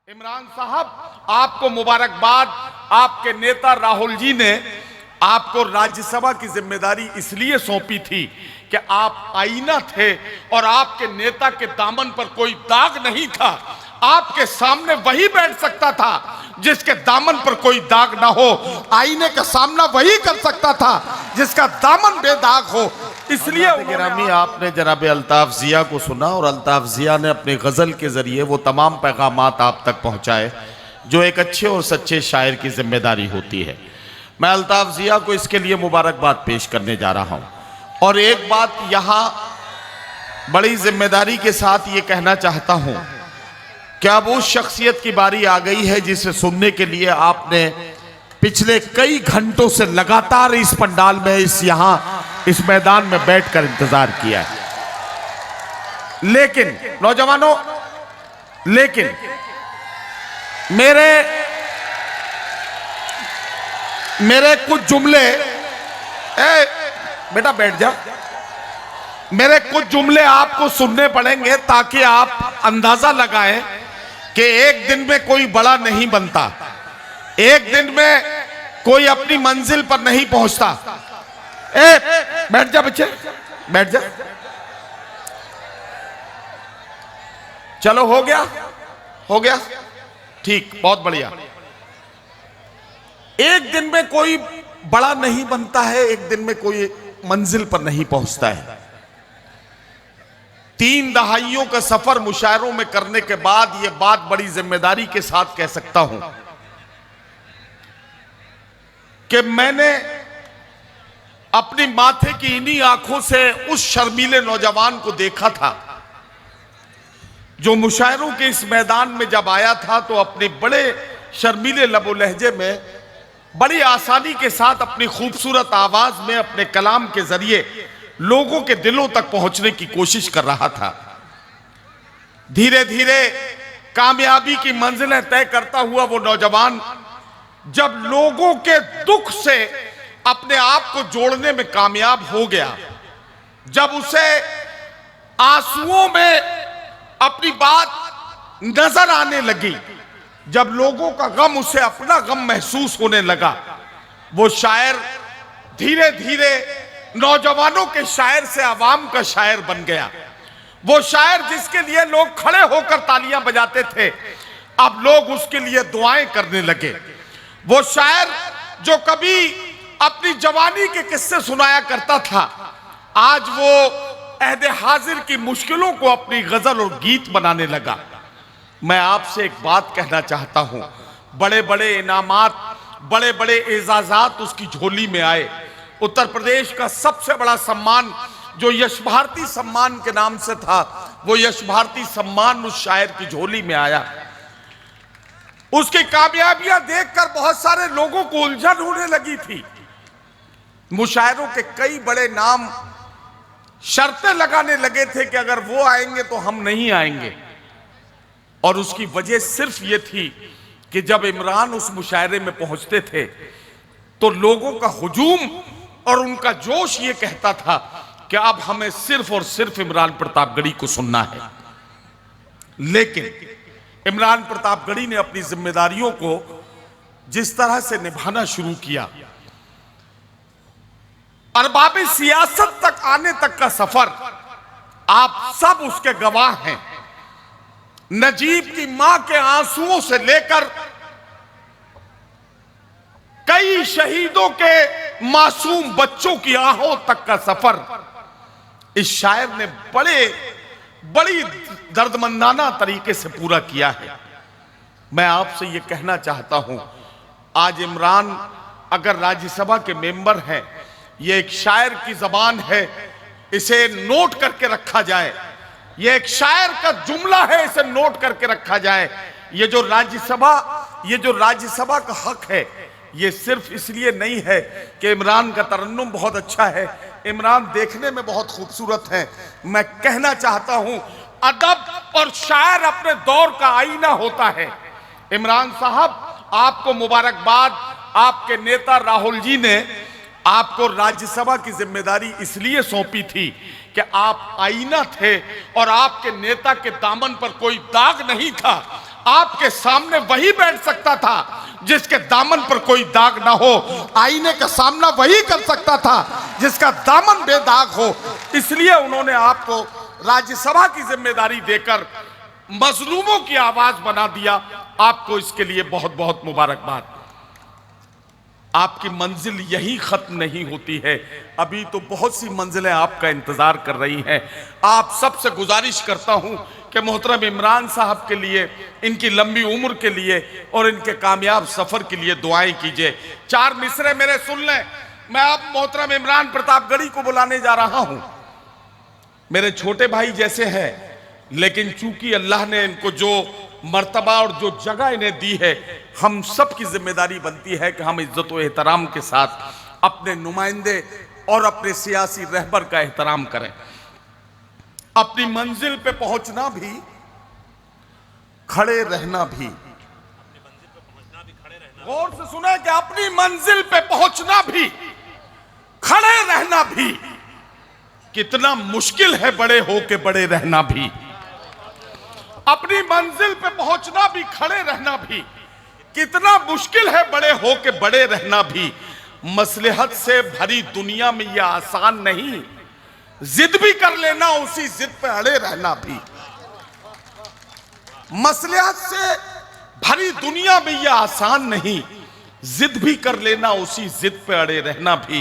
इमरान साहब, आपको मुबारकबाद। आपके नेता राहुल जी ने आपको राज्यसभा की जिम्मेदारी इसलिए सौंपी थी कि आप आईना थे और आपके नेता के दामन पर कोई दाग नहीं था। आपके सामने वही बैठ सकता था जिसके दामन पर कोई दाग ना हो। आईने का सामना वही कर सकता था जिसका दामन बेदाग हो। इसलिए गिरामी, आपने जनाब अल्ताफ जिया को सुना और अल्ताफ जिया ने अपनी गजल के जरिए वो तमाम पैगामात आप तक पहुंचाए जो एक अच्छे और सच्चे शायर की जिम्मेदारी होती है। मैं अल्ताफ जिया को इसके लिए मुबारकबाद पेश करने जा रहा हूं और एक बात यहां बड़ी जिम्मेदारी के साथ ये कहना चाहता हूं कि अब उस शख्सियत की बारी आ गई है जिसे सुनने के लिए आपने पिछले कई घंटों से लगातार इस पंडाल में इस मैदान में बैठकर इंतजार किया है। लेकिन नौजवानों, लेकिन मेरे कुछ जुमले, बेटा बैठ जा, मेरे कुछ जुमले आपको सुनने पड़ेंगे ताकि आप अंदाजा लगाएं कि एक दिन में कोई बड़ा नहीं बनता, एक दिन में कोई अपनी मंजिल पर नहीं पहुंचता। बैठ जा बच्चे, बैठ जा। चलो, हो गया, हो गया, ठीक, बहुत बढ़िया। एक दिन में कोई बड़ा नहीं बनता है, एक दिन में कोई मंजिल पर नहीं पहुंचता है। 3 दहाइयों का सफर मुशायरों में करने के बाद यह बात बड़ी जिम्मेदारी के साथ कह सकता हूं कि मैंने अपनी माथे की इन्हीं आंखों से उस शर्मीले नौजवान को देखा था जो मुशायरों के इस मैदान में जब आया था तो अपने बड़े शर्मीले लबो लहजे में बड़ी आसानी के साथ अपनी खूबसूरत आवाज में अपने कलाम के जरिए लोगों के दिलों तक पहुंचने की कोशिश कर रहा था। धीरे धीरे कामयाबी की मंजिलें तय करता हुआ वो नौजवान जब लोगों के दुख से अपने आप को जोड़ने में कामयाब हो गया, जब उसे आंसुओं में अपनी बात नजर आने लगी, जब लोगों का गम उसे अपना गम महसूस होने लगा, वो शायर धीरे धीरे नौजवानों के शायर से आवाम का शायर बन गया। वो शायर जिसके लिए लोग खड़े होकर तालियां बजाते थे, अब लोग उसके लिए दुआएं करने लगे। वो शायर जो कभी अपनी जवानी के किस्से सुनाया करता था, आज वो अहदे हाजिर की मुश्किलों को अपनी गजल और गीत बनाने लगा। मैं आपसे एक बात कहना चाहता हूं, बड़े बड़े इनामात, बड़े बड़े एजाजात उसकी झोली में आए। उत्तर प्रदेश का सबसे बड़ा सम्मान जो यश भारती सम्मान के नाम से था, वो यश भारती सम्मान उस शायर की झोली में आया। उसकी कामयाबियां देखकर बहुत सारे लोगों को उलझन होने लगी थी। मुशायरों के कई बड़े नाम शर्तें लगाने लगे थे कि अगर वो आएंगे तो हम नहीं आएंगे, और उसकी वजह सिर्फ ये थी कि जब इमरान उस मुशायरे में पहुंचते थे तो लोगों का हुजूम और उनका जोश ये कहता था कि अब हमें सिर्फ और सिर्फ इमरान प्रतापगढ़ी को सुनना है। लेकिन इमरान प्रतापगढ़ी ने अपनी जिम्मेदारियों को जिस तरह से निभाना शुरू किया, अरबाबे सियासत तक आने तक का सफर आप सब उसके गवाह हैं। नजीब की मां के आंसुओं से लेकर कई शहीदों के मासूम बच्चों की आहों तक का सफर इस शायर ने बड़ी दर्दमंदाना तरीके से पूरा किया है। मैं आपसे यह कहना चाहता हूं, आज इमरान अगर राज्यसभा के मेंबर हैं, ये एक शायर की जबान है, इसे नोट करके रखा जाए। ये एक शायर का जुमला है, इसे नोट करके रखा जाए। ये जो राज्यसभा का हक है, ये सिर्फ इसलिए नहीं है कि इमरान का तरन्नुम बहुत अच्छा है, इमरान देखने में बहुत खूबसूरत है। मैं कहना चाहता हूं, अदब और शायर अपने दौर का आईना होता है। इमरान साहब, आपको मुबारकबाद। आपके नेता राहुल जी ने आपको राज्यसभा की जिम्मेदारी इसलिए सौंपी थी कि आप आईना थे और आपके नेता के दामन पर कोई दाग नहीं था। आपके सामने वही बैठ सकता था जिसके दामन पर कोई दाग ना हो। आईने का सामना वही कर सकता था जिसका दामन बेदाग हो। इसलिए उन्होंने आपको राज्यसभा की जिम्मेदारी देकर मजलूमों की आवाज बना दिया। आपको इसके लिए बहुत बहुत मुबारकबाद। आपकी मंजिल यही खत्म नहीं होती है, अभी तो बहुत सी मंजिलें आपका इंतजार कर रही हैं। आप सबसे गुजारिश करता हूं कि मोहतरम इमरान साहब के लिए, इनकी लंबी उम्र के लिए और इनके कामयाब सफर के लिए दुआएं कीजिए। 4 मिसरे मेरे सुन लें। मैं अब मोहतरम इमरान प्रतापगढ़ी को बुलाने जा रहा हूं। मेरे छोटे भाई जैसे हैं, लेकिन चूंकि अल्लाह ने इनको जो मर्तबा और जो जगह इन्हें दी है, हम सब की जिम्मेदारी बनती है कि हम इज्जत और एहतराम के साथ अपने नुमाइंदे और अपने सियासी रहबर का एहतराम करें। अपनी मंजिल पे पहुंचना भी, खड़े रहना भी। गौर से सुने कि अपनी मंजिल पे पहुंचना भी, खड़े रहना भी कितना मुश्किल है, बड़े होके बड़े रहना भी। अपनी मंजिल पे पहुंचना भी, खड़े रहना भी कितना मुश्किल है, बड़े होके बड़े रहना भी। मसलहत से भरी दुनिया में यह आसान नहीं, जिद भी कर लेना, उसी जिद पे अड़े रहना भी। मसलहत से भरी दुनिया में यह आसान नहीं, जिद भी कर लेना, उसी जिद पे अड़े रहना भी।